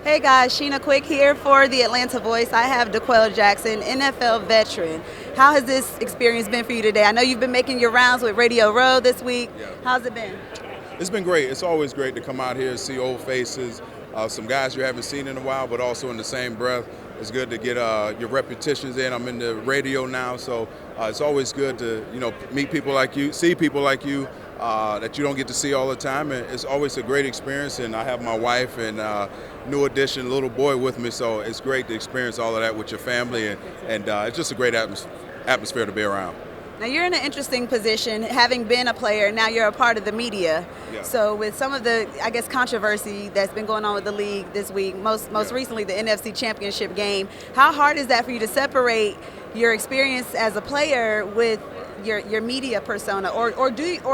Hey guys, Sheena Quick here for the Atlanta Voice. I have DeQuell Jackson, NFL veteran. How has this experience been for you today? I know you've been making your rounds with Radio Row this week. Yeah. How's it been? It's been great. It's always great to come out here and see old faces, some guys you haven't seen in a while, but also in the same breath, it's good to get your repetitions in. I'm in the radio now, so it's always good to meet people like you, see people like you that you don't get to see all the time, and it's always a great experience. And I have my wife and new addition little boy with me, so it's great to experience all of that with your family, and it's just a great atmosphere to be around. Now you're in an interesting position, having been a player. Now you're a part of the media. Yeah. So with some of the, I guess, controversy that's been going on with the league this week, most recently the NFC Championship game, how hard is that for you to separate your experience as a player with your media persona, or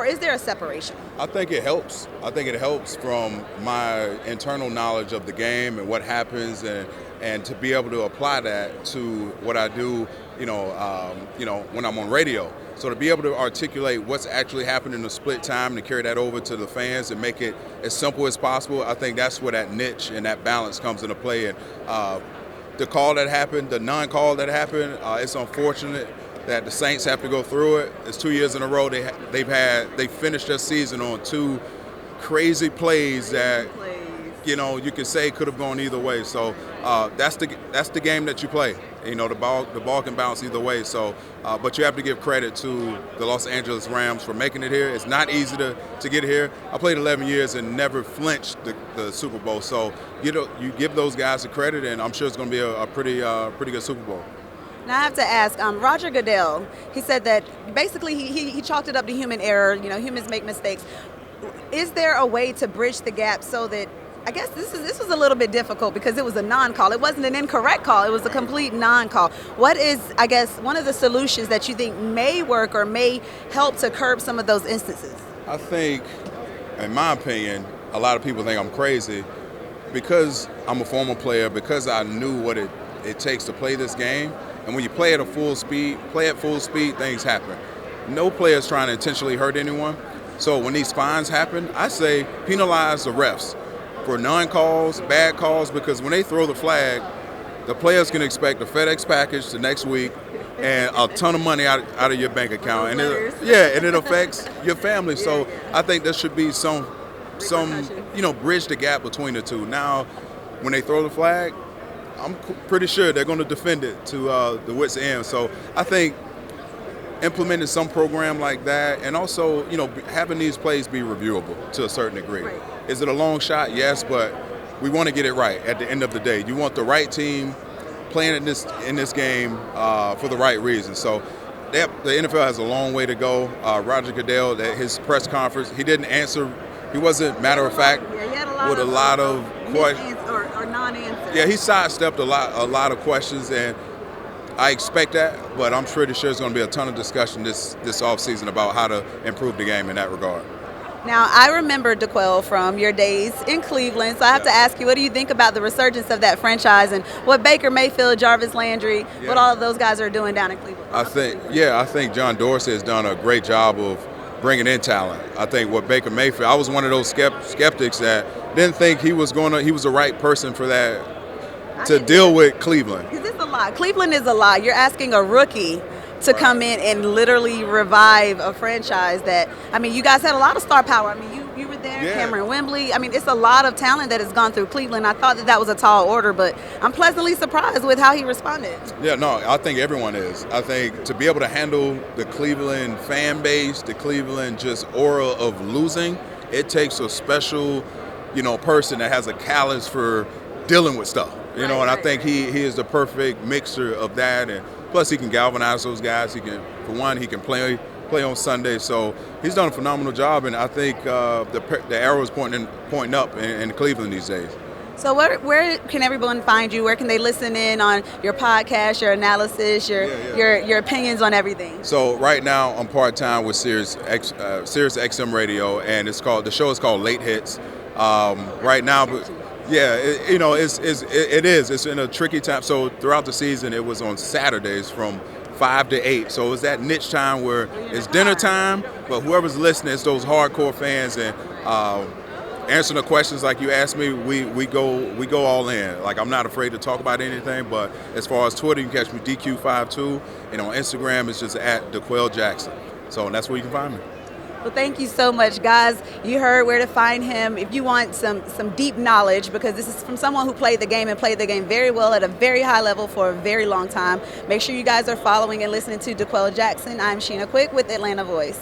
is there a separation? I think it helps. I think it helps from my internal knowledge of the game and what happens, and to be able to apply that to what I do, when I'm on radio. So to be able to articulate what's actually happening in the split time and to carry that over to the fans and make it as simple as possible, I think that's where that niche and that balance comes into play. And the call that happened, the non-call that happened, it's unfortunate that the Saints have to go through it. It's 2 years in a row they finished their season on two crazy plays that you could say could have gone either way. So that's the game that you play. The ball can bounce either way. So, but you have to give credit to the Los Angeles Rams for making it here. It's not easy to get here. I played 11 years and never flinched the Super Bowl. So you give those guys the credit, and I'm sure it's going to be a pretty good Super Bowl. Now I have to ask, Roger Goodell, he said that basically he chalked it up to human error. Humans make mistakes. Is there a way to bridge the gap so that, I guess this was a little bit difficult because it was a non-call. It wasn't an incorrect call. It was a complete non-call. What is, I guess, one of the solutions that you think may work or may help to curb some of those instances? I think, in my opinion, a lot of people think I'm crazy because I'm a former player, because I knew what it takes to play this game. And when you play at full speed, things happen. No player is trying to intentionally hurt anyone. So when these fines happen, I say penalize the refs for non-calls, bad calls, because when they throw the flag, the players can expect a FedEx package the next week and a ton of money out of your bank account. And it affects your family. So I think there should be some bridge the gap between the two. Now, when they throw the flag, I'm pretty sure they're going to defend it to the wit's end. So I think implementing some program like that, and also having these plays be reviewable to a certain degree. Right. Is it a long shot? Yes, but we want to get it right at the end of the day. You want the right team playing in this game for the right reason. So the NFL has a long way to go. Roger Goodell, at his press conference, he didn't answer. He wasn't matter of fact with a lot of questions. Or non-answers. Yeah, he sidestepped a lot of questions, and I expect that, but I'm pretty sure there's going to be a ton of discussion this offseason about how to improve the game in that regard. Now, I remember DeQuell from your days in Cleveland, so I have to ask you, what do you think about the resurgence of that franchise and what Baker Mayfield, Jarvis Landry, what all of those guys are doing down in Cleveland? I think John Dorsey has done a great job of bringing in talent. I think what Baker Mayfield, I was one of those skeptics that didn't think he was the right person for that to deal with Cleveland. Because it's a lot. Cleveland is a lot. You're asking a rookie to come in and literally revive a franchise that, you guys had a lot of star power. You were there, Yeah. Cameron Wembley. It's a lot of talent that has gone through Cleveland. I thought that was a tall order, but I'm pleasantly surprised with how he responded. Yeah, no, I think everyone is. I think to be able to handle the Cleveland fan base, the Cleveland just aura of losing, it takes a special, person that has a callous for dealing with stuff. And I think he is the perfect mixture of that, and plus he can galvanize those guys. He can play on Sunday, so he's done a phenomenal job, and I think the arrow is pointing up in Cleveland these days. So where can everyone find you? Where can they listen in on your podcast, your analysis, your opinions on everything? So right now I'm part-time with SiriusXM Radio, and the show is called Late Hits. Right now, yeah, it is. It's in a tricky time. So throughout the season, it was on Saturdays from 5 to 8. So it's that niche time where it's dinner time, but whoever's listening, it's those hardcore fans, and answering the questions like you asked me, we go all in. Like, I'm not afraid to talk about anything. But as far as Twitter, you can catch me DQ52, and on Instagram it's just at DeQuell Jackson. So that's where you can find me. Well, thank you so much, guys. You heard where to find him if you want some deep knowledge, because this is from someone who played the game and played the game very well at a very high level for a very long time. Make sure you guys are following and listening to DeQuell Jackson. I'm Sheena Quick with Atlanta Voice.